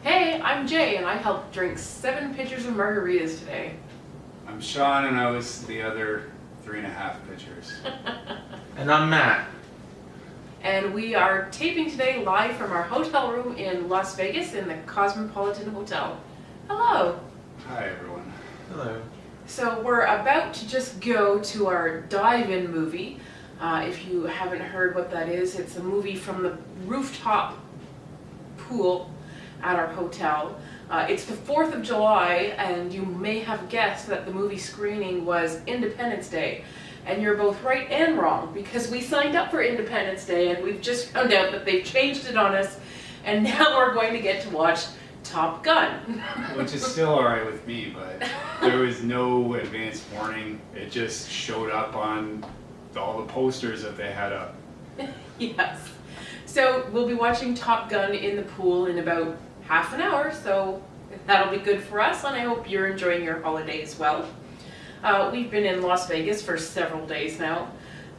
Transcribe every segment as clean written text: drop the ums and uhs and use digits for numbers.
Hey, I'm Jay, and I helped drink 7 pitchers of margaritas today. I'm Sean, and I was the other 3.5 pitchers. And I'm Matt. And we are taping today live from our hotel room in Las Vegas in the Cosmopolitan Hotel. Hello. Hi, everyone. Hello. So we're about to just go to our dive-in movie. If you haven't heard what that is, it's a movie from the rooftop pool at our hotel. It's the 4th of July, and you may have guessed that the movie screening was Independence Day. And you're both right and wrong, because we signed up for Independence Day and we've just found out that they've changed it on us, and now we're going to get to watch Top Gun. Which is still alright with me, but there was no advance warning. It just showed up on all the posters that they had up. Yes. So we'll be watching Top Gun in the pool in about half an hour, so that'll be good for us, and I hope you're enjoying your holiday as well. We've been in Las Vegas for several days now.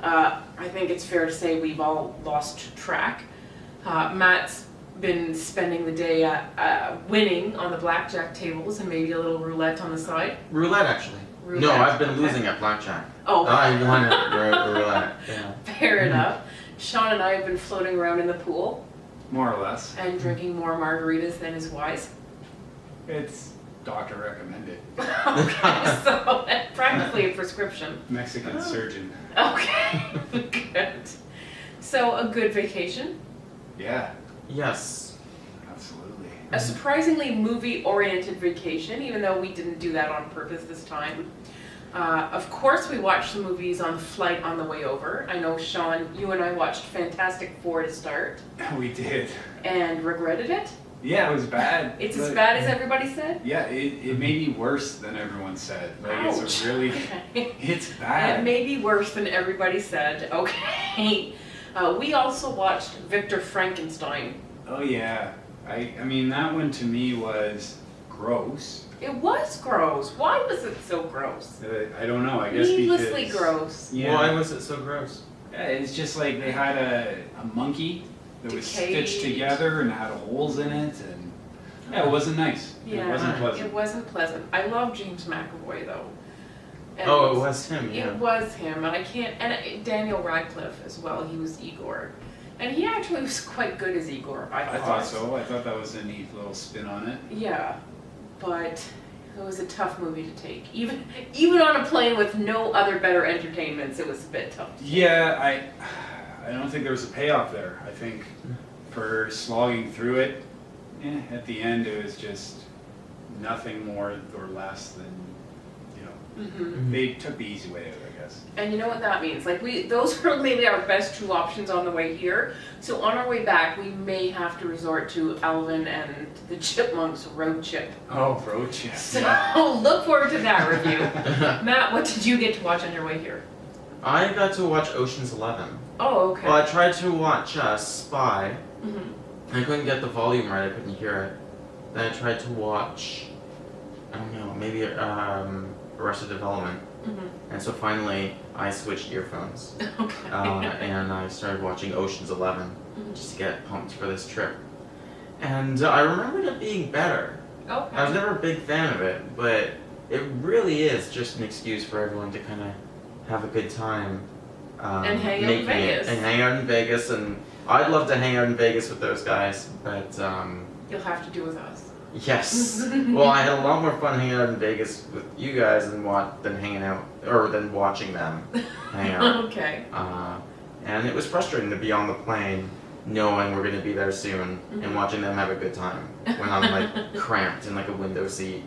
I think it's fair to say we've all lost track. Matt's been spending the day winning on the blackjack tables and maybe a little roulette on the side. Roulette, actually. Roulette, No, I've been okay. losing at blackjack. Oh. I won at roulette. Yeah. Fair enough. Sean and I have been floating around in the pool More or less. and drinking more margaritas than is wise. It's doctor recommended. Okay, so practically a prescription. Mexican surgeon. Okay, good. So a good vacation. Yeah, Yes. absolutely. A surprisingly movie-oriented vacation, even though we didn't do that on purpose this time. Of course, we watched the movies on the flight on the way over. I know, Sean, you and I watched Fantastic Four to start We did. and regretted it. Yeah, it was bad. It's as but- bad as everybody said. Yeah, it may be worse than everyone said. Like, Ouch. it's a really, Okay. it's It bad. may be worse than everybody said. Okay. We also watched Victor Frankenstein. Oh yeah. I mean, that one to me was gross. It was gross. Why was it so gross? I don't know, I guess Needlessly because... gross. Yeah. Why was it so gross? Yeah, it's just like they had a monkey that was stitched Decayed. together and had holes in it, and yeah, it wasn't nice. Yeah, It wasn't pleasant. It wasn't pleasant. I love James McAvoy though. And Oh, it was him, yeah. It was him, and I can't. And Daniel Radcliffe as well. He was Igor, and he actually was quite good as Igor. I thought so. I thought that was a neat little spin on it. Yeah, but it was a tough movie to take. Even on a plane with no other better entertainments, it was a bit tough. Yeah, I don't think there was a payoff there. I think for slogging through it, at the end it was just nothing more or less than, Mm-hmm. they took the easy way out, I guess. And you know what that means? Like those were maybe our best 2 options on the way here. So on our way back, we may have to resort to Alvin and the Chipmunks Road Chip. Oh, Roach, yeah. So look forward to that review. Matt, what did you get to watch on your way here? I got to watch Ocean's 11. Oh, okay. Well, I tried to watch Spy. Mm-hmm. I couldn't get the volume right, I couldn't hear it. Then I tried to watch, I don't know, maybe Arrested Development. Mm-hmm. And so finally, I switched earphones. Okay. And I started watching Ocean's 11 Mhm. just to get pumped for this trip. And I remembered it being better. Okay. I was never a big fan of it, but it really is just an excuse for everyone to kind of have a good time. And hang out in making Vegas. it. And hang out in Vegas, and I'd love to hang out in Vegas with those guys, but You'll have to do with us. yes. Well, I had a lot more fun hanging out in Vegas with you guys than than watching them hang out. Okay. And it was frustrating to be on the plane knowing we're going to be there soon Mhm. and watching them have a good time when I'm like cramped in like a window seat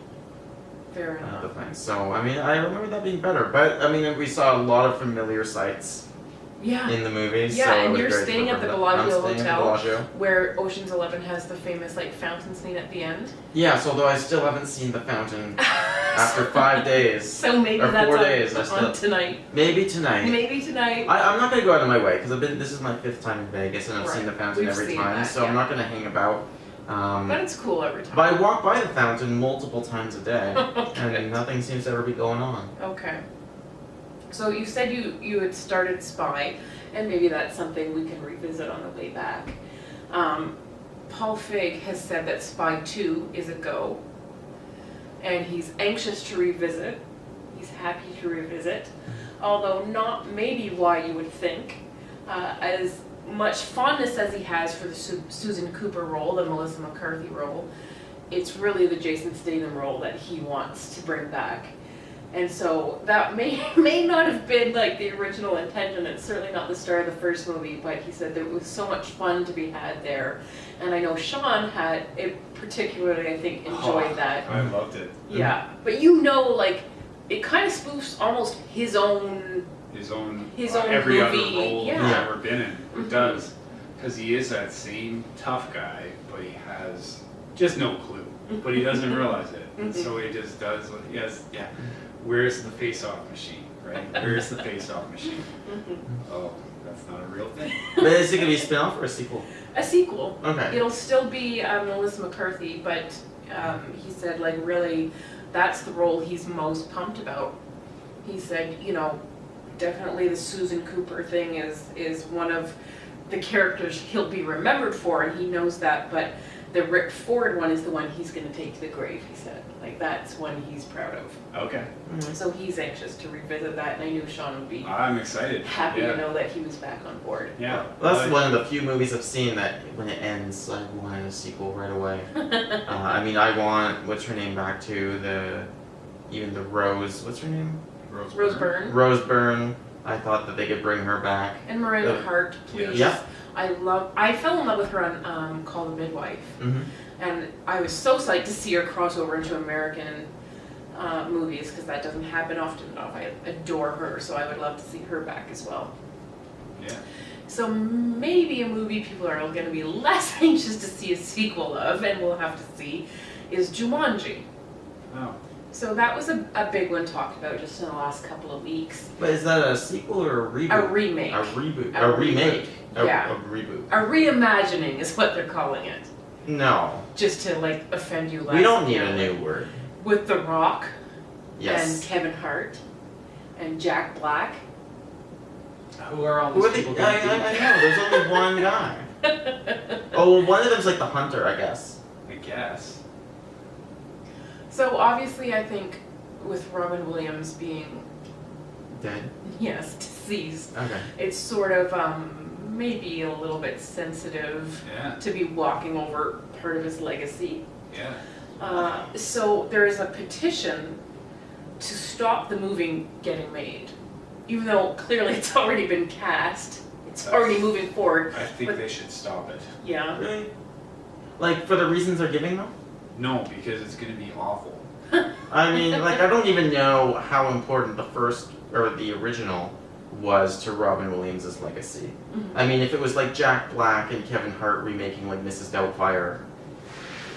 Fair enough. the thing. So, I mean, I remember that being better. But, I mean, we saw a lot of familiar sights Yeah. in the movie. Yeah, so and it was you're great to staying at the remember that. Bellagio I'm staying at the Hotel. Bellagio. Where Ocean's 11 has the famous like fountain scene at the end. Yeah, so although I still haven't seen the fountain after 5 days. So maybe or that's 4 on, days, I on still- tonight. Maybe tonight. Maybe tonight. I'm not going to go out of my way because this is my 5th time in Vegas and I've seen the Right. fountain We've every seen time, that, so I'm yeah. not going to hang about. But it's cool every time. But I walk by the fountain multiple times a day, Okay. and nothing seems to ever be going on. Okay. So you said you had started Spy, and maybe that's something we can revisit on the way back. Paul Feig has said that Spy 2 is a go, and he's anxious to revisit. He's happy to revisit, although not maybe why you would think. As much fondness as he has for the Susan Cooper role, the Melissa McCarthy role, it's really the Jason Statham role that he wants to bring back. And so that may not have been like the original intention. It's certainly not the star of the first movie, but he said there was so much fun to be had there. And I know Sean had it particularly, I think, enjoyed that. I loved it. Yeah, but you know, like, it kind of spoofs almost his own every other movie. role Yeah. he's ever been in. It does. Because he is that same tough guy, but he has just no clue. But he doesn't realize it. And so he just does what he has. Yeah. Where's the face-off machine, right? Where's the face-off machine? Oh, that's not a real thing. But is it going to be a spin-off or a sequel? A sequel. Okay. It'll still be Melissa McCarthy, but he said, like, really, that's the role he's most pumped about. He said, you know, definitely the Susan Cooper thing is one of the characters he'll be remembered for, and he knows that, but the Rick Ford one is the one he's going to take to the grave, he said. Like, that's one he's proud of. Okay. So he's anxious to revisit that, and I knew Sean would be I'm excited. happy to know that he was back on board. Yeah. Well, that's one of the few movies I've seen that when it ends, I want a sequel right away. I mean, I want, what's her name back to, even the Rose, what's her name? Rose Byrne. Rose Byrne. I thought that they could bring her back. And Miranda Hart, please. Yeah. I fell in love with her on Call the Midwife. And I was so psyched to see her cross over into American movies, because that doesn't happen often enough. I adore her, so I would love to see her back as well. Yeah. So maybe a movie people are going to be less anxious to see a sequel of, and we'll have to see, is Jumanji. Oh. So that was a big one talked about just in the last couple of weeks. But is that a sequel or a reboot? A remake. A reboot. A A remake. Yeah. A reboot. A reimagining is what they're calling it. No. Just to, like, offend you less. We don't need a new word. With The Rock and Yes. Kevin Hart and Jack Black. Who are all Who these are people they? going to be? I know. There's only one guy. Oh, well, one of them's like the hunter, I guess. I guess. So obviously I think with Robin Williams being, Dead. yes, deceased, Okay. it's sort of maybe a little bit sensitive Yeah. to be walking over part of his legacy. Yeah. So there is a petition to stop the movie getting made. Even though clearly it's already been cast, it's already moving forward. I think But- they should stop it. Yeah. Really? Like, for the reasons they're giving them? No, because it's going to be awful. I mean, like, I don't even know how important the first, or the original, was to Robin Williams' legacy. I mean, if it was like Jack Black and Kevin Hart remaking, like, Mrs. Doubtfire,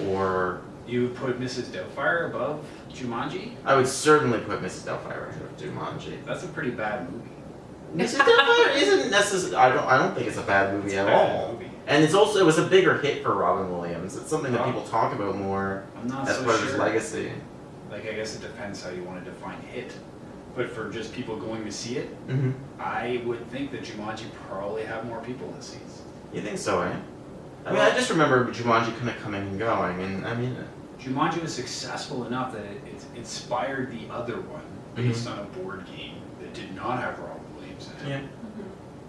or... You would put Mrs. Doubtfire above Jumanji? I would certainly put Mrs. Doubtfire ahead of Jumanji. That's a pretty bad movie. Mrs. Doubtfire isn't necessarily... I don't think it's a bad movie It's at a bad all. movie. And it was a bigger hit for Robin Williams. It's something that Oh. people talk about more I'm not as so part sure. of his legacy. Like, I guess it depends how you want to define hit. But for just people going to see it, Mm-hmm. I would think that Jumanji probably have more people in the seats. You think so, eh? I mean, I just remember Jumanji kind of coming and going, and I mean... Jumanji was successful enough that it inspired the other one based on a board game that did not have Robin Williams in it.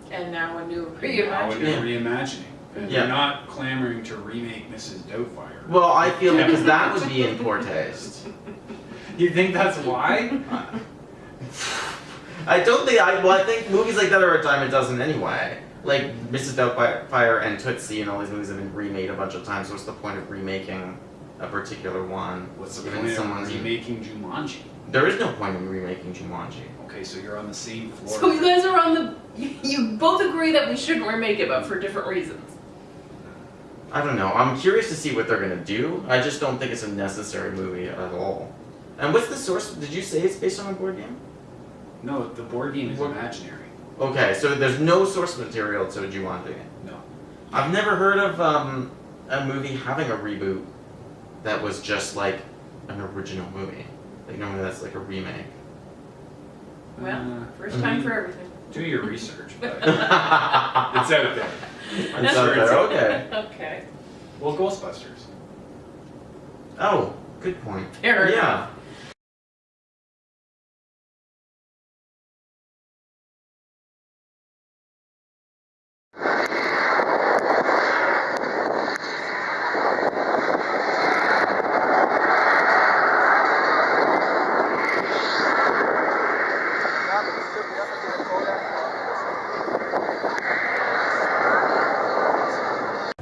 Yeah. And now a new Now a reimagining. new reimagining. And Yeah. They're not clamoring to remake Mrs. Doubtfire. Well, I feel because that would be in poor taste. You think that's why? I don't think I think movies like that are a dime a dozen anyway. Like Mrs. Doubtfire and Tootsie and all these movies have been remade a bunch of times. What's the point of remaking a particular one? What's the Even point of someone's- remaking Jumanji? There is no point in remaking Jumanji. Okay, so you're on the same floor. So you guys are on the, you both agree that we shouldn't remake it, but for different reasons. I don't know. I'm curious to see what they're gonna do. I just don't think it's a necessary movie at all. And what's the source? Did you say it's based on a board game? No, the board game is What- imaginary. Okay, so there's no source material to Jumanji. No. I've never heard of a movie having a reboot that was just like an original movie. Like normally that's like a remake. Well, first time for everything. Do your research, but it's out there. It's out there, okay. Okay. Well, Ghostbusters. Oh, good point. Fair Yeah. enough.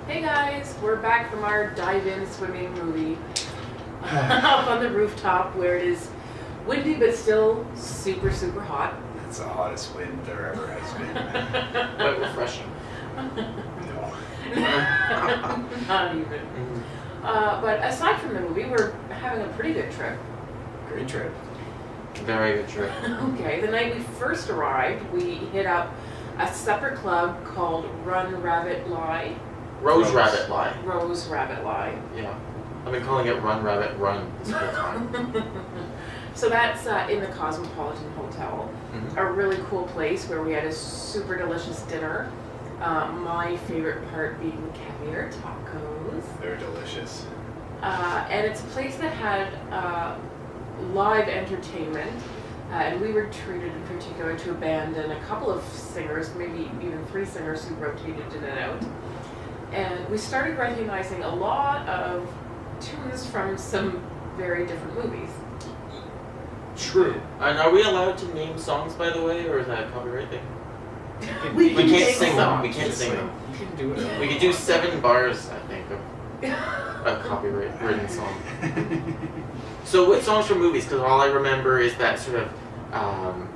Hey guys, we're back from our dive-in swimming movie up on the rooftop where it is windy but still super, super hot. That's the hottest wind there ever has been. Quite refreshing. No. Not even. But aside from the movie, we're having a pretty good trip. Great trip. Very good trip. Okay, the night we first arrived, we hit up a supper club called Run Rabbit Lie. Rose Rabbit Lie. Rose Rabbit Lie. Yeah. I've been calling it Run Rabbit Run this whole time. So that's in the Cosmopolitan Hotel. Mhm. A really cool place where we had a super delicious dinner. My favorite part being caviar tacos. They're delicious. And it's a place that had live entertainment. And we were treated in particular to a band and a couple of singers, maybe even 3 singers who rotated in and out. And we started recognizing a lot of tunes from some very different movies. True. And are we allowed to name songs, by the way, or is that a copyright thing? We We can can't sing sing them. songs. We can't sing them. You can do it. We could do 7 bars, I think, of a copyright-ridden song. So what songs from movies? Because all I remember is that sort of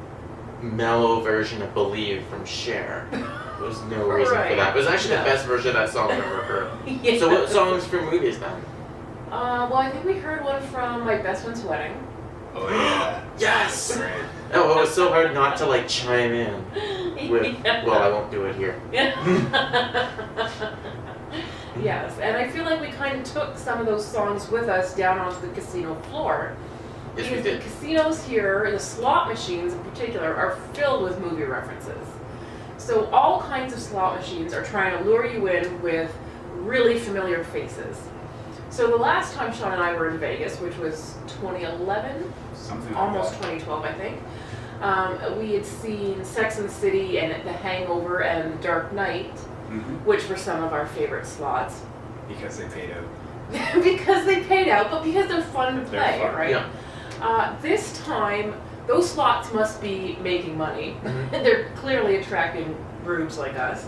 mellow version of Believe from Cher. There's no reason for that. It was actually the best version of that song I've ever heard. Yeah. So what songs from movies then? Well, I think we heard one from My Best Friend's Wedding. Oh yeah. Yes! That's great. Oh, it was so hard not to like chime in with, Yeah. well, I won't do it here. Yes, and I feel like we kind of took some of those songs with us down onto the casino floor. Yes, we Because did. the casinos here, the slot machines in particular, are filled with movie references. So all kinds of slot machines are trying to lure you in with really familiar faces. So the last time Sean and I were in Vegas, which was 2011, Something like almost that. 2012 I think, we had seen Sex and the City and The Hangover and The Dark Knight, Mhm. which were some of our favorite slots. Because they paid out. Because they paid out, but because they're fun to They're play, fun, right? Yeah. This time, those slots must be making money. Mhm. They're clearly attracting rubes like us.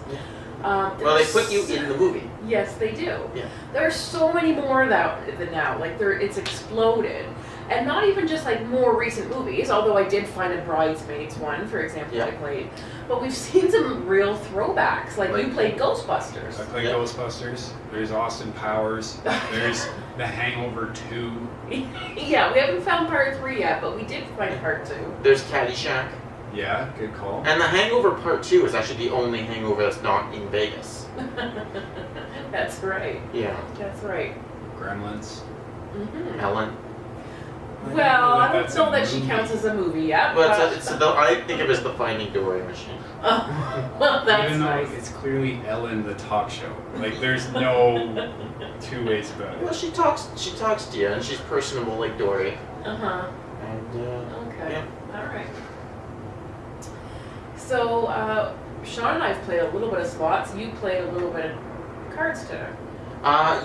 Well, they put you in the movie. Yes, they do. Yeah. There are so many more than now. Like it's exploded, and not even just like more recent movies. Although I did find a Bridesmaids one, for example, Yeah. I played. But we've seen some real throwbacks. Like you Like- played Ghostbusters. I played Yeah. Ghostbusters. There's Austin Powers. There's The Hangover 2. Yeah, we haven't found part 3 yet, but we did find part 2. There's Caddyshack. Yeah, good call. And The Hangover Part 2 is actually the only hangover that's not in Vegas. That's right. Yeah. That's right. Gremlins. Hmm. Ellen. Well, I don't That's know a that she movie. counts as a movie yet. Well, but... I think of it as the Finding Dory machine. Oh, well, that's Even though nice. it's clearly Ellen the talk show. Like there's no 2 ways about Well, it. she talks to you, and she's personable like Dory. Uh-huh. And, Okay. yeah. All right. So, Sean and I have played a little bit of slots. You played a little bit of cards today.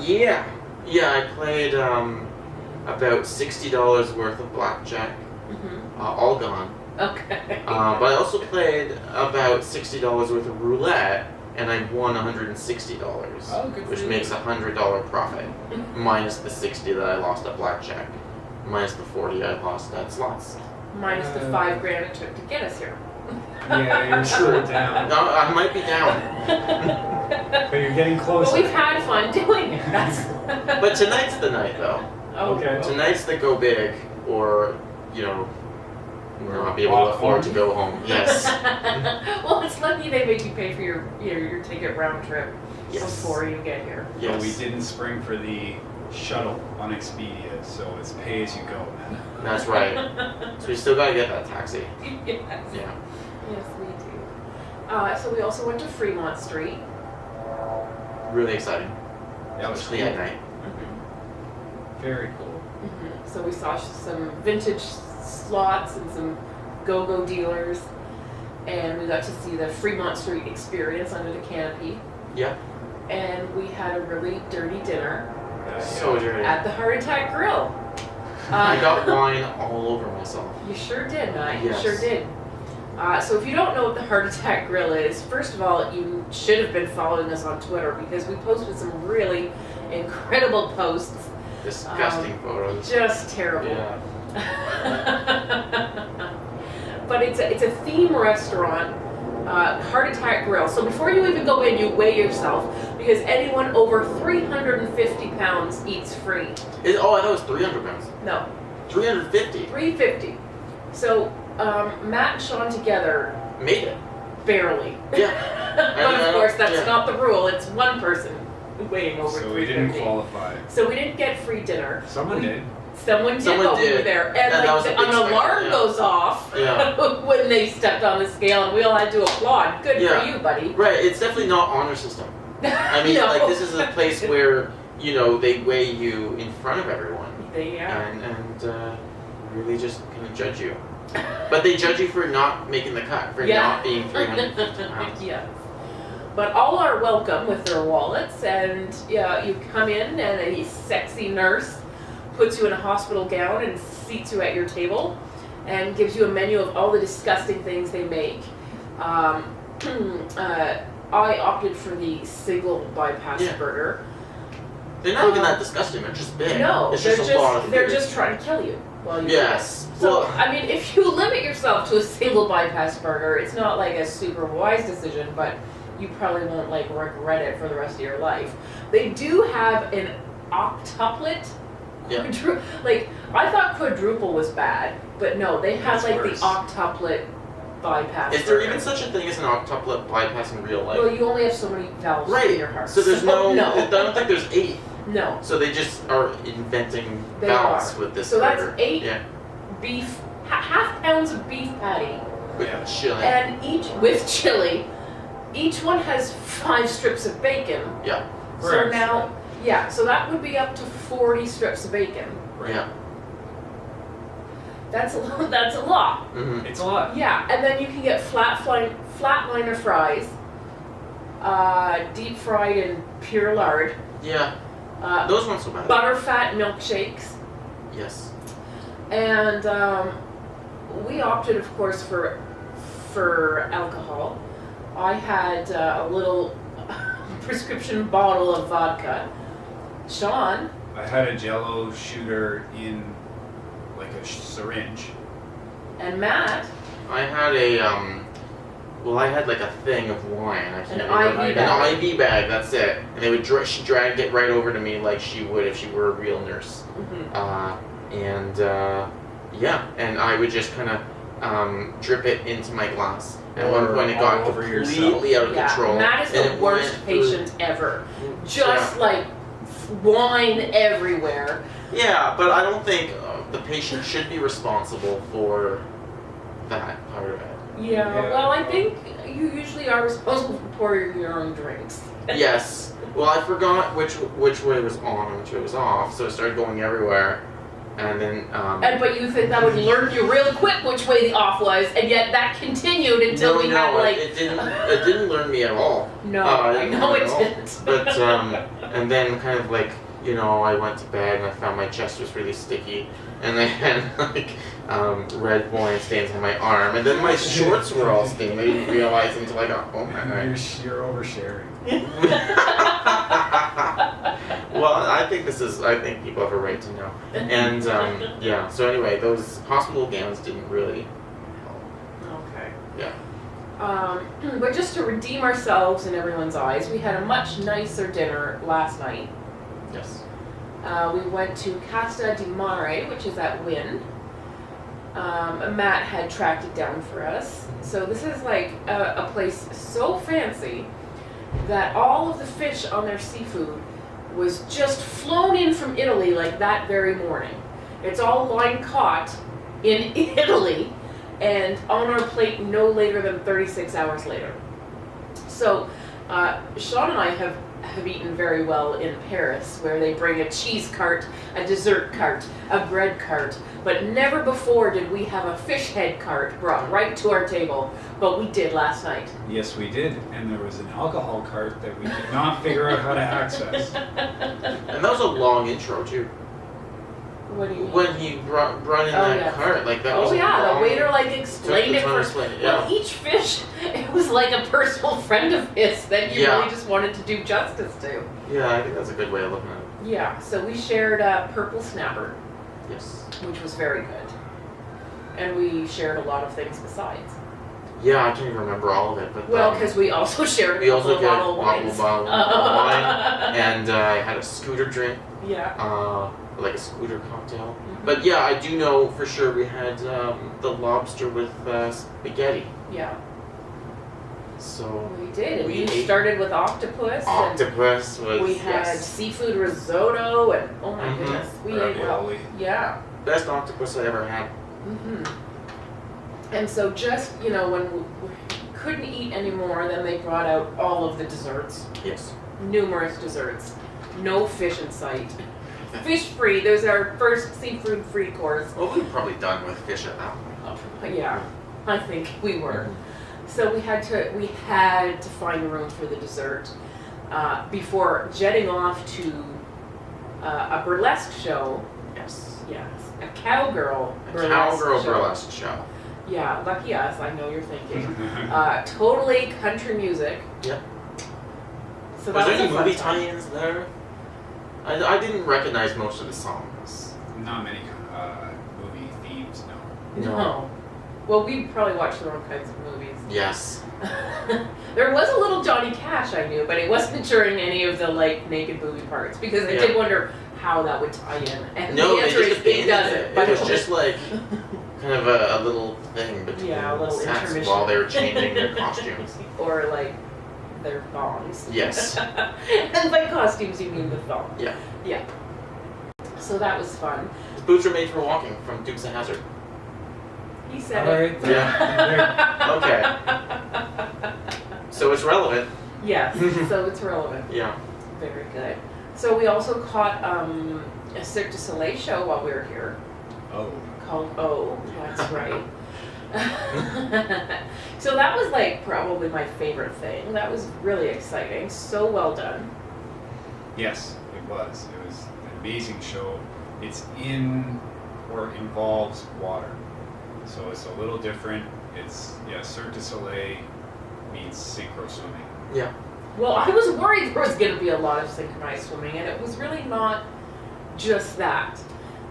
Yeah. Yeah, I played, about $60 worth of blackjack. Mm-hmm. All gone. Okay. But I also played about $60 worth of roulette, and I won $160. Oh, good for Which you. makes a $100 profit, minus the 60 that I lost at blackjack, minus the 40 I lost at slots. Minus the $5 grand it took to get us here. Yeah, you're sure down. No, I might be down, But you're getting closer. But we've had fun doing it. That's but tonight's the night though. Oh. Okay. Tonight's the go big, or not be able to Walk afford home. to go home. Yes. Well, it's lucky they make you pay for your ticket round trip Yes. before you get here. But we Yes. didn't spring for the shuttle on Expedia, so it's pay as you go, man. That's right. So we still gotta get that taxi. Yes. Yeah. Yes, we do. So we also went to Fremont Street. Really exciting. That was especially cool. at night. Very cool. So we saw some vintage slots and some go-go dealers, and we got to see the Fremont Street experience under the canopy. Yeah. And we had a really dirty dinner So dirty. at the Heart Attack Grill. I got wine all over myself. You sure did, Nye. Yes. You sure did. So if you don't know what the Heart Attack Grill is, first of all, you should have been following us on Twitter because we posted some really incredible posts. Disgusting photos. Just terrible. Yeah. But it's a theme restaurant, Heart Attack Grill. So before you even go in, you weigh yourself because anyone over 350 pounds eats free. I thought it was 300 pounds. No, 350. 350. So Matt and Sean together, Made it. barely. Yeah. But of course, that's yeah. not the rule. It's one person weighing over So we 350. didn't qualify. So we didn't get free dinner. Someone did. Someone did Someone while we were did. there. And That was like a big an alarm spectacle, yeah. goes off Yeah. when they stepped on the scale and we all had to applaud. Good Yeah. for you, buddy. Right, it's definitely not honor system. I mean, No. like, this is a place where, you know, they weigh you in front of everyone. Yeah. And really just kind of judge you. But they judge you for not making the cut, for Yeah. not being 350 pounds. Yes. But all are welcome with their wallets, and yeah, you come in and a sexy nurse puts you in a hospital gown and seats you at your table and gives you a menu of all the disgusting things they make. I opted for the single bypass Yeah. burger. They're not even that disgusting, they're just big. No, it's they're just a lot of they're food. just trying to kill you while you Yes. eat it. So Well, I mean, if you limit yourself to a single bypass burger, it's not like a super wise decision, but you probably won't like regret it for the rest of your life. They do have an octuplet. Yeah. Like I thought quadruple was bad, but no, they have That's like worse. the octuplet bypass. is there burger. even such a thing as an octuplet bypass in real life? Well, you only have so many valves Right. in your heart. So there's no, no. I don't think there's 8. No. So they just are inventing They valves are. with this So that's burger. 8 Yeah. beef, half pounds of beef patty, With Yeah. chili. and each with chili. Each one has 5 strips of bacon. Yeah. So Correct. now, yeah, so that would be up to 40 strips of bacon. Right. Yeah. That's a lot. That's a lot. Mm-hmm. It's a lot. Yeah, and then you can get flatliner fries, deep fried in pure lard, Yeah. Those weren't so bad. butterfat milkshakes, Yes. and we opted, of course, for alcohol. I had a little prescription bottle of vodka. Sean, I had a Jello shooter in like a syringe. and Matt, I had I had like a thing of wine. I can't An remember. IV bag. An IV bag, that's it. And they would she dragged it right over to me like she would if she were a real nurse. Yeah, and I would just kind of drip it into my glass. And at one Or point it got all over completely out of yeah, control. Matt is and the it worst went through- patient ever. Just like wine everywhere. Yeah, but I don't think the patient should be responsible for that part of it. Yeah, Yeah. well, I think you usually are responsible for pouring your own drinks. Yes. Well, I forgot which way was on and which way was off, so it started going everywhere. And then But you think that would learn you real quick which way the off was, and yet that continued until we had like. it didn't learn me at all. No, I I didn't know it at all. didn't. But and then kind of like, you know, I went to bed and I found my chest was really sticky, and I had like red wine stains on my arm, and then my shorts were all stained. I didn't realize until I got home that night. You're oversharing. Well, I think people have a right to know. And yeah, so anyway, those hospital gowns didn't really help. Okay. Yeah. But just to redeem ourselves in everyone's eyes, we had a much nicer dinner last night. Yes. We went to Casa di Mare, which is at Wynn. Matt had tracked it down for us. So this is like a place so fancy that all of the fish on their seafood was just flown in from Italy like that very morning. It's all line caught in Italy and on our plate no later than 36 hours later. So Sean and I have eaten very well in Paris, where they bring a cheese cart, a dessert cart, a bread cart, but never before did we have a fish head cart brought right to our table, but we did last night. Yes, we did, and there was an alcohol cart that we did not figure out how to access. And that was a long intro too. What do you mean? When he brought in Oh, that yeah. cart, like that was Oh a yeah, long, the waiter like took explained the it time to for explain it, well, yeah. each fish, it was like a personal friend of his that he Yeah. really just wanted to do justice to. Yeah, I think that's a good way of looking at it. Yeah, so we shared a purple snapper, Yes. which was very good. And we shared a lot of things besides. Yeah, I can't even remember all of it, but Well, because we also shared a we couple also of get bottle of wines. bottle of wine, and I had a scooter drink, Yeah. like a scooter cocktail. Mhm. But yeah, I do know for sure we had the lobster with spaghetti. Yeah, So we did. And We you ate started with octopus. octopus And was we had yes, seafood risotto, and oh my Mhm. goodness, we ate well. Ravioli. Yeah. best octopus I ever had. hmm And so just, when we couldn't eat anymore, then they brought out all of the desserts. Yes. Numerous desserts. No fish in sight. Fish free. There's our first seafood free course. Well, we were probably done with fish at that point. But yeah, I think we were. So we had to find a room for the dessert before jetting off to a burlesque show. Yes. Yes, a cowgirl A burlesque cowgirl show. burlesque show. Yeah, lucky us. I know you're thinking. Totally country music. Yep. So Was that there was any a fun movie time. tie-ins there? I didn't recognize most of the songs. Not many movie themes, no. No. Well, we probably watched the wrong kinds of movies. Yes. There was a little Johnny Cash I knew, but it wasn't during any of the naked booby parts because I did wonder how that would tie in. And No, the they answer just is it abandoned doesn't. it. But It was just like kind of a little thing between Yeah, a little sets intermission. while they were changing their costumes. or like their thongs. Yes. And by costumes you mean the thong. Yeah. Yeah. So that was fun. His boots are made for walking from Dukes of Hazzard. He said All it. right, there. Okay. So it's relevant. Yes, so it's relevant. Yeah. Very good. So we also caught a Cirque du Soleil show while we were here Oh. called Oh, that's right. So that was probably my favorite thing. That was really exciting. So well done. Yes, it was. It was an amazing show. It's in or involves water. So it's a little different. It's, Cirque du Soleil means synchro swimming. Yeah. Well, I was worried there was going to be a lot of synchronized swimming, and it was really not just that.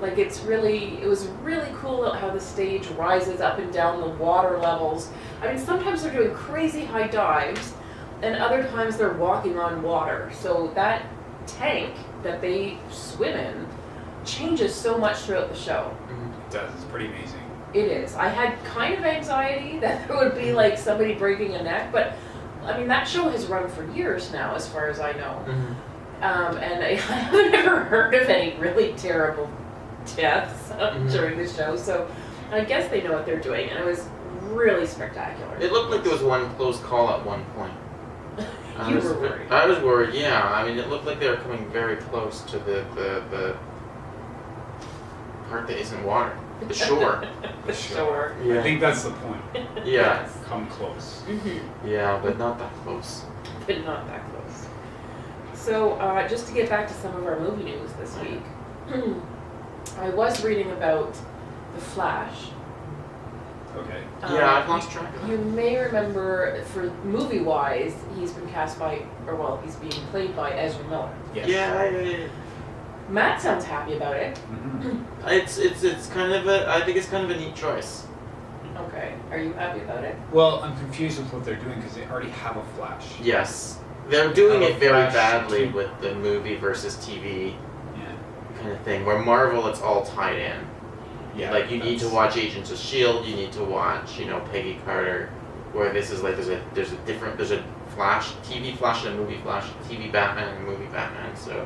It was really cool how the stage rises up and down the water levels. I mean, sometimes they're doing crazy high dives, and other times they're walking on water. So that tank that they swim in changes so much throughout the show. It does. It's pretty amazing. It is. I had kind of anxiety that there would be somebody breaking a neck, but I mean, that show has run for years now, as far as I know. And I haven't ever heard of any really terrible deaths during the show, so I guess they know what they're doing, and it was really spectacular. It looked like there was one close call at one point. You were worried. I was worried, yeah. I mean, it looked like they were coming very close to the part that isn't water. The shore. The shore. I think that's the point. Yeah. Yes. Come close. Yeah, but not that close. But not that close. So, just to get back to some of our movie news this week, I was reading about The Flash. Okay. Yeah, I've lost track of You that. may remember, for movie-wise, he's been cast by, he's being played by Ezra Miller. Yes. Yeah, Matt sounds happy about it. Mhm. it's kind of I think it's kind of a neat choice. Okay, are you happy about it? Well, I'm confused with what they're doing because they already have a Flash. Yes. They're doing it very Flash badly TV. with the movie versus TV Yeah. kind of thing, where Marvel it's all tied in. Yeah. Like you need to that's- watch Agents of S.H.I.E.L.D., you need to watch, Peggy Carter, where this is there's a Flash, TV Flash and a movie Flash, TV Batman and a movie Batman, so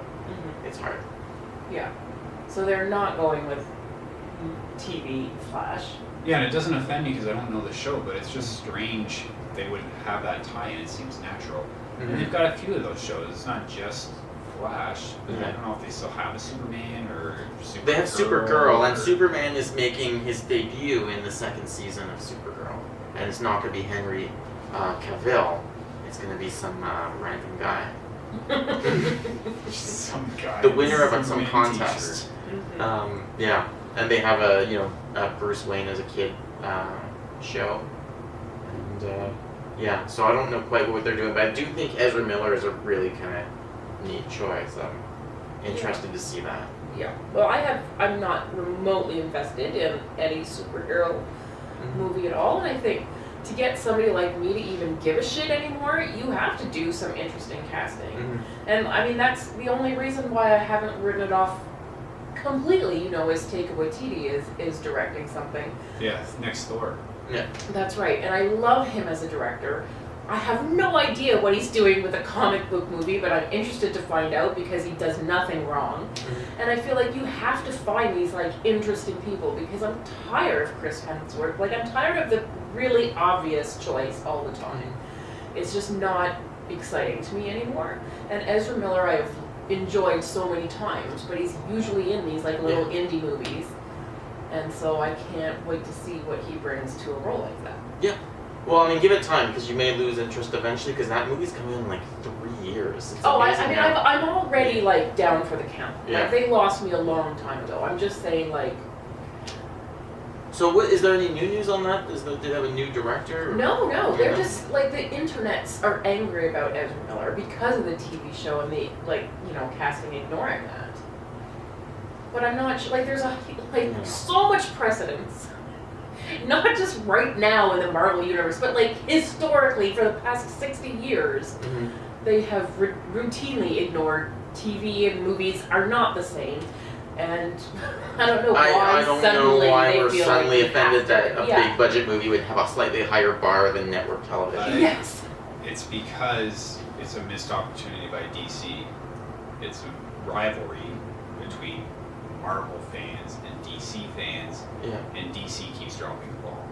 it's hard. Yeah. So they're not going with TV Flash. Yeah, and it doesn't offend me because I don't know the show, but it's just strange they would have that tie-in. It seems natural. And they've got a few of those shows. It's not just Flash. Yeah. I don't know if they still have a Superman or Supergirl. They have Supergirl, and Superman is making his debut in the second season of Supergirl. And it's not going to be Henry Cavill. It's going to be some random guy. Some guy. The winner of some Superman contest. Mm-hmm. Yeah, and they have a Bruce Wayne as a kid show, and yeah. So I don't know quite what they're doing, but I do think Ezra Miller is a really kind of neat choice. I'm interested to see that. Yeah. Well, I'm not remotely invested in any superhero movie at all, and I think to get somebody like me to even give a shit anymore, you have to do some interesting casting. Mm-hmm. And I mean, that's the only reason why I haven't written it off completely, is Taika Waititi is directing something. Yeah, next door. Yeah. That's right, and I love him as a director. I have no idea what he's doing with a comic book movie, but I'm interested to find out because he does nothing wrong. Mm-hmm. And I feel like you have to find these interesting people because I'm tired of Chris Hemsworth. I'm tired of the really obvious choice all the time. It's just not exciting to me anymore. And Ezra Miller I've enjoyed so many times, but he's usually in these little indie movies. And so I can't wait to see what he brings to a role like that. Yeah. Well, I mean, give it time because you may lose interest eventually because that movie's coming in 3 years. It's amazing how- I'm already down for the count. Yeah. They lost me a long time ago. I'm just saying So is there any new news on that? Do they have a new director? Or? No, they're just the internets are angry about Ezra Miller because of the TV show and the casting ignoring that. But I'm not there's so much precedence. Not just right now in the Marvel universe, but historically for the past 60 years, they have routinely ignored TV and movies are not the same. And I don't know why I don't know why they we're feel suddenly they have offended that to. a big budget movie would have a slightly higher bar than network television. Yes. It's because it's a missed opportunity by DC. It's a rivalry between Marvel fans and DC fans, Yeah. and DC keeps dropping the ball.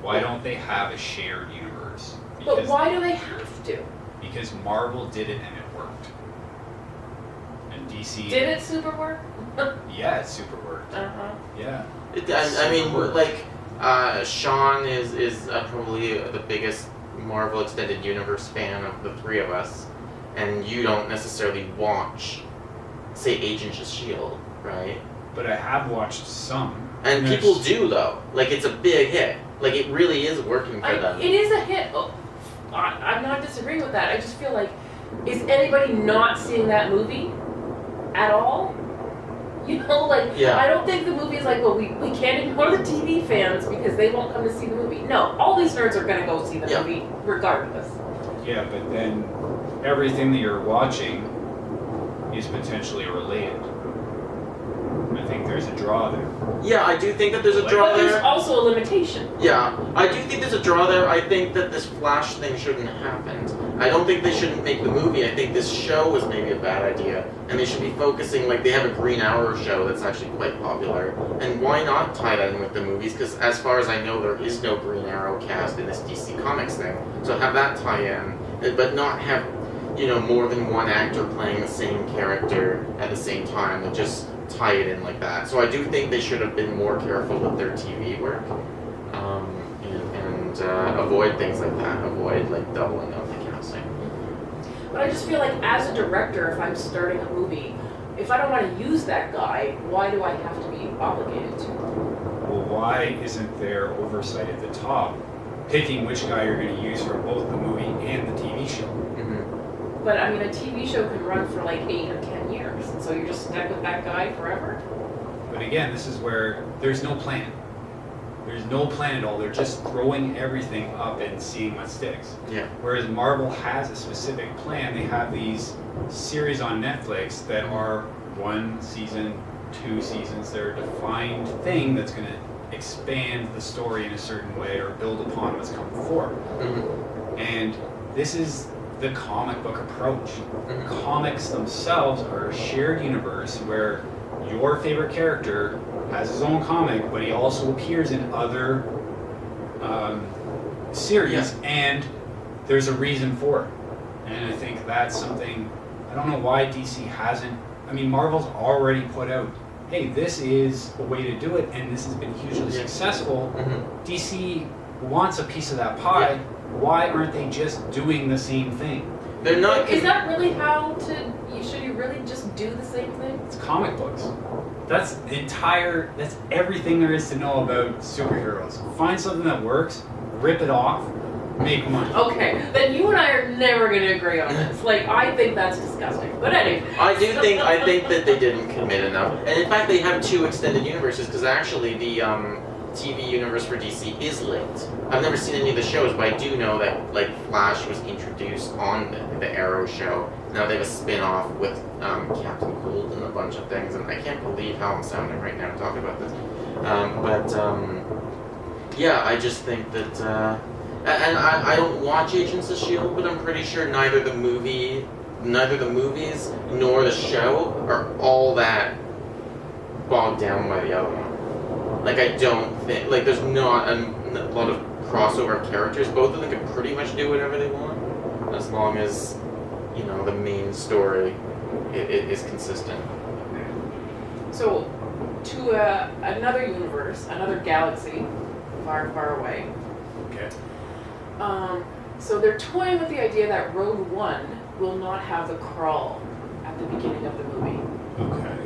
Why don't they have a shared universe? But why do they have to? Because Marvel did it and it worked. And DC... Did it super work? Yeah, it super worked. Uh-huh. Yeah. I mean, Super Sean is probably the biggest Marvel Extended Universe fan of the three of us, and you don't necessarily watch, say, Agents of S.H.I.E.L.D., right? But I have watched some. And Yes. people do, though. It's a big hit. It really is working for them. It is a hit. Oh, I'm not disagreeing with that. I just feel is anybody not seeing that movie at all? Yeah. I don't think the movie is we can't ignore the TV fans because they won't come to see the movie. No, all these nerds are going to go see the movie regardless. Yeah, but then everything that you're watching is potentially related. I think there's a draw there. Yeah, I do think that there's a draw But there. there's also a limitation. Yeah, I do think there's a draw there. I think that this Flash thing shouldn't have happened. I don't think they shouldn't make the movie. I think this show was maybe a bad idea. And they should be focusing, they have a Green Arrow show that's actually quite popular. And why not tie that in with the movies? Because as far as I know, there is no Green Arrow cast in this DC Comics thing. So have that tie in, but not have, more than one actor playing the same character at the same time. And just tie it in like that. So I do think they should have been more careful with their TV work. And avoid things like that. Avoid doubling up the casting. But I just feel as a director, if I'm starting a movie, if I don't want to use that guy, why do I have to be obligated to? Well, why isn't there oversight at the top picking which guy you're going to use for both the movie and the TV show? Mm-hmm. But I mean, a TV show can run for 8 or 10 years, and so you're just stuck with that guy forever? But again, this is where there's no plan. There's no plan at all. They're just throwing everything up and seeing what sticks. Yeah. Whereas Marvel has a specific plan. They have these series on Netflix that are 1 season, 2 seasons. They're a defined thing that's going to expand the story in a certain way or build upon what's come before. Mm-hmm. And this is the comic book approach. Mm-hmm. Comics themselves are a shared universe where your favorite character has his own comic, but he also appears in other series, and there's a reason for it. And I think that's something, I don't know why DC hasn't, I mean, Marvel's already put out, hey, this is a way to do it, and this has been hugely successful. DC wants a piece of that pie. Why aren't they just doing the same thing? They're not. Is that really how to? Should you really just do the same thing? It's comic books. That's everything there is to know about superheroes. Find something that works, rip it off, make money. Okay, then you and I are never going to agree on this. Like, I think that's disgusting. But anyway. I think that they didn't commit enough. And in fact, they have 2 extended universes because actually the TV universe for DC is linked. I've never seen any of the shows, but I do know that like Flash was introduced on the Arrow show. Now they have a spin-off with Captain Cold and a bunch of things, and I can't believe how I'm sounding right now talking about this. Yeah, I just think that, and I don't watch Agents of S.H.I.E.L.D., but I'm pretty sure neither the movies nor the show are all that bogged down by the other one. Like, I don't think, like, there's not a lot of crossover of characters. Both of them can pretty much do whatever they want, as long as, you know, the main story is consistent. So, to another universe, another galaxy, far, far away. Okay. So they're toying with the idea that Rogue One will not have the crawl at the beginning of the movie. Okay.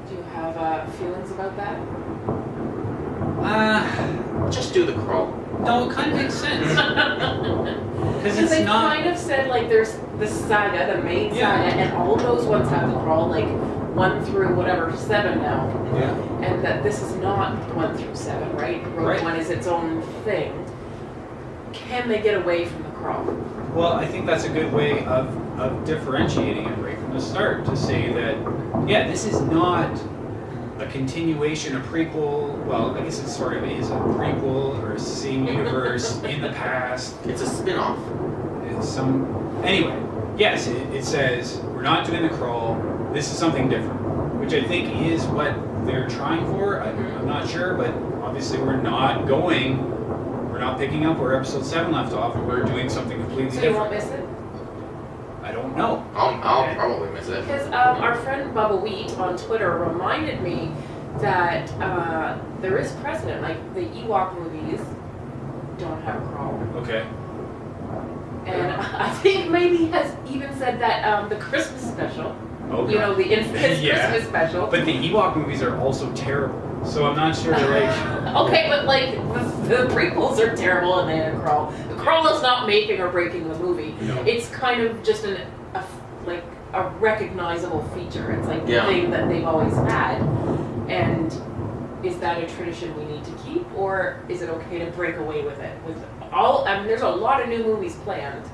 Do you have feelings about that? Just do the crawl. No, it kind of makes sense. Because Because it's they not. kind of said, like, there's the saga, the main saga, and all those ones have the crawl, like 1 through whatever, 7 now. Yeah. And that this is not 1 through 7, right? Rogue Right. One is its own thing. Can they get away from the crawl? Well, I think that's a good way of differentiating it right from the start to say that, yeah, this is not a continuation, a prequel. Well, I guess it sort of is a prequel or a same universe in the past. It's a spin-off. Anyway, yes, it says we're not doing the crawl. This is something different, which I think is what they're trying for. I'm not sure, but obviously we're not picking up where episode 7 left off, and we're doing something completely So you won't different. miss it? I don't know. I'll probably miss it. Because our friend Bubba Wheat on Twitter reminded me that there is precedent, like the Ewok movies don't have a crawl. Okay. And I think maybe he has even said that the Christmas special, Oh, you know, the infamous Yeah. Christmas special. But the Ewok movies are also terrible, so I'm not sure. Like, Okay, but like the prequels are terrible and they had a crawl. The crawl is not making or breaking the movie. no. It's kind of just a recognizable feature. It's like the Yeah. thing that they've always had. And is that a tradition we need to keep, or is it okay to break away with it? There's a lot of new movies planned.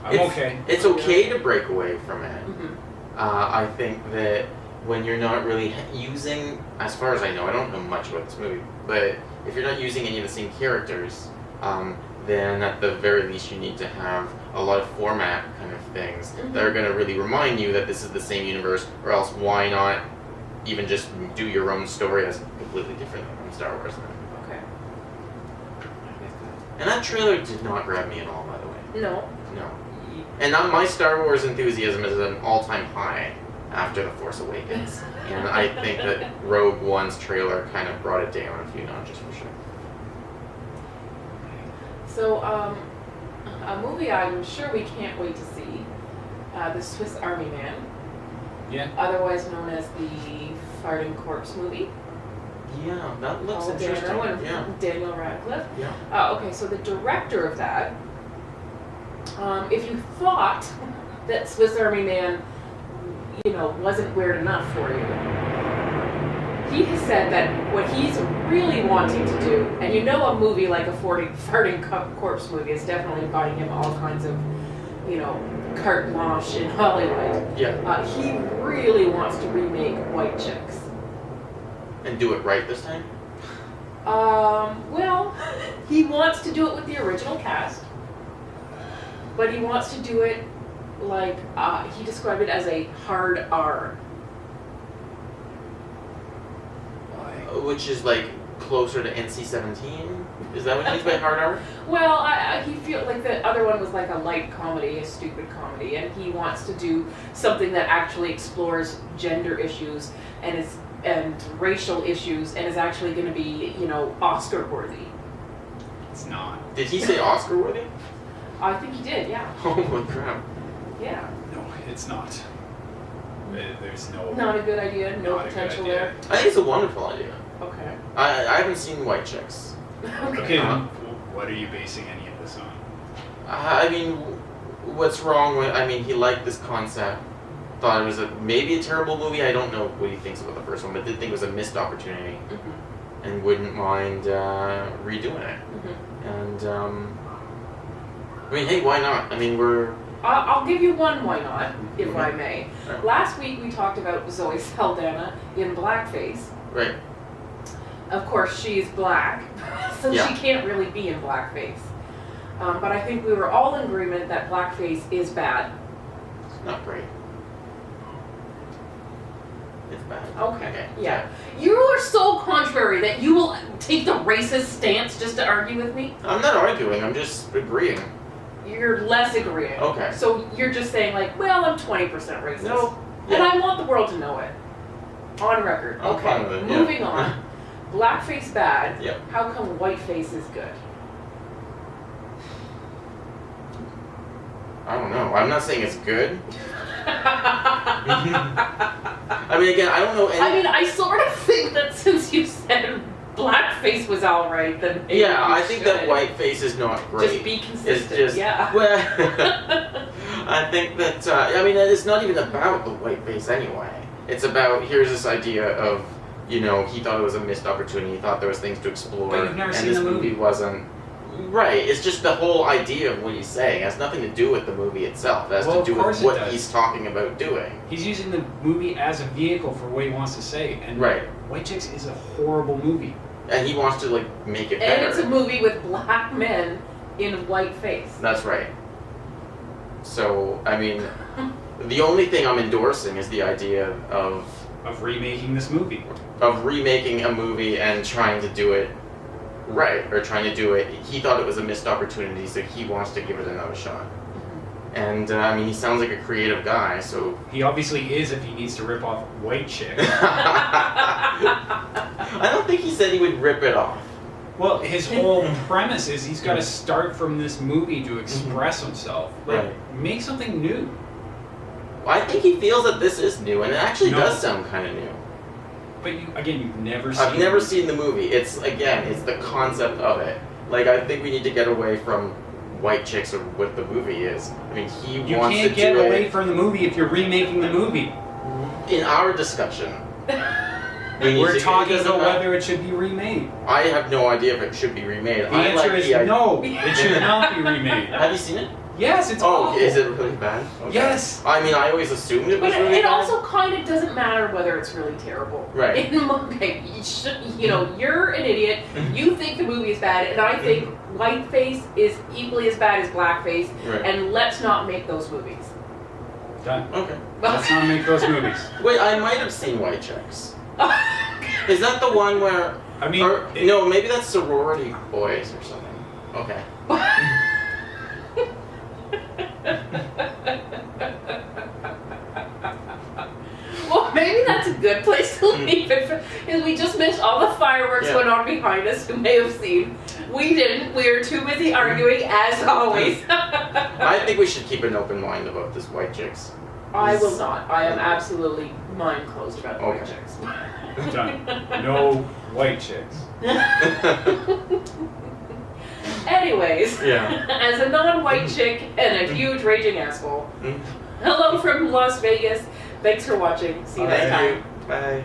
I'm okay. It's okay to break away from it. Mm-hmm. I think that when you're not really using, as far as I know, I don't know much about this movie, but if you're not using any of the same characters, then at the very least you need to have a lot of format kind of things that are going to really remind you that this is the same universe, or else why not even just do your own story that's completely different than Star Wars then? Okay. And that trailer did not grab me at all, by the way. No. No. And my Star Wars enthusiasm is at an all-time high after The Force Awakens. And I think that Rogue One's trailer kind of brought it down a few notches for sure. So, a movie I'm sure we can't wait to see, The Swiss Army Man, Yeah. otherwise known as the Farting Corpse movie. Yeah, that looks Paul interesting. Dano and Yeah. Daniel Radcliffe. Yeah. Okay, so the director of that, if you thought that Swiss Army Man, wasn't weird enough for you, he has said that what he's really wanting to do, and a movie like a farting corpse movie is definitely buying him all kinds of, carte blanche in Hollywood. Yeah. He really wants to remake White Chicks. And do it right this time? Well, he wants to do it with the original cast, but he wants to do it like, he described it as a hard R. Which is like closer to NC-17? Is that what he means by hard R? Well, he feels like the other one was like a light comedy, a stupid comedy, and he wants to do something that actually explores gender issues and racial issues and is actually going to be, Oscar worthy. It's not. Did he say Oscar worthy? I think he did, yeah. Oh my crap. Yeah. No, it's not. There's no. Not a good idea, no Not a good potential idea. there. I think it's a wonderful idea. Okay. I haven't seen White Chicks. Okay, Uh-huh. what are you basing any of this on? I mean, what's wrong with? I mean, he liked this concept. Thought it was maybe a terrible movie. I don't know what he thinks about the first one, but did think it was a missed opportunity, and wouldn't mind redoing it. And I mean, hey, why not? I mean, I'll give you one why not, if I may. Right. Last week we talked about Zoe Saldana in blackface. right. Of course, she's black, so Yeah. she can't really be in blackface. But I think we were all in agreement that blackface is bad. It's not great. It's bad. Okay, yeah. You are so contrary that you will take the racist stance just to argue with me. I'm not arguing. I'm just agreeing. You're less agreeing. Okay. So you're just saying like, well, I'm 20% racist. No. And I want the world to know it. On record. I'm Okay, fine with it, yeah. moving on. Blackface bad. Yep. How come whiteface is good? I don't know. I'm not saying it's good. I mean, again, I don't know any. I mean, I sort of think that since you said blackface was alright, then maybe Yeah, you I think that should. whiteface is not great. Just be consistent. It's just, yeah. Well, I think that, I mean, it's not even about the whiteface anyway. It's about, here's this idea of, he thought it was a missed opportunity, he thought there was things to explore, But you've never and seen this the movie. wasn't. Right, it's just the whole idea of what he's saying. It has nothing to do with the movie itself. It has Well, to do of course with it what does. he's talking about doing. He's using the movie as a vehicle for what he wants to say, and Right. White Chicks is a horrible movie. And he wants to, make it And better. it's a movie with black men in whiteface. That's right. So, I mean, the only thing I'm endorsing is the idea of Remaking this movie. remaking a movie and trying to do it right, or trying to do it. He thought it was a missed opportunity, so he wants to give it another shot. And I mean, he sounds like a creative guy, so He obviously is if he needs to rip off White Chicks. I don't think he said he would rip it off. Well, his whole premise is he's got to start from this movie to express himself. Like, Right. make something new. I think he feels that this is new, and it actually No. does sound kind of new. But you've never seen I've never seen the movie. It's the concept of it. I think we need to get away from White Chicks or what the movie is. I mean, he You wants can't to get do away it from the movie if you're remaking the movie. in our discussion. We're talking about whether it should be remade. I have no idea if it should be remade. The I answer like is the idea. no. It should not be remade. Have you seen it? Yes, it's Oh, awful. is it really bad? Okay. Yes. I mean, I always assumed it But was really it bad. also kind of doesn't matter whether it's really terrible. Right. Okay, you're an idiot. You think the movie is bad, and I think whiteface is equally as bad as blackface. Right. And let's not make those movies. Done. Okay. Let's not make those movies. Wait, I might have seen White Chicks. Is that the one where? I mean, Or, no, maybe that's Sorority Boys or something. Okay. Well, maybe that's a good place to leave it. Because we just missed all the fireworks Yeah. going on behind us. You may have seen. We didn't. We were too busy arguing, as always. I think we should keep an open mind about this White Chicks. I will not. I am absolutely mind closed about the White Okay. Chicks. done. No White Chicks. Anyways, Yeah. as a non-white chick and a huge raging asshole, Mm. hello from Las Vegas. Thanks for watching. See you next Bye. time. Bye.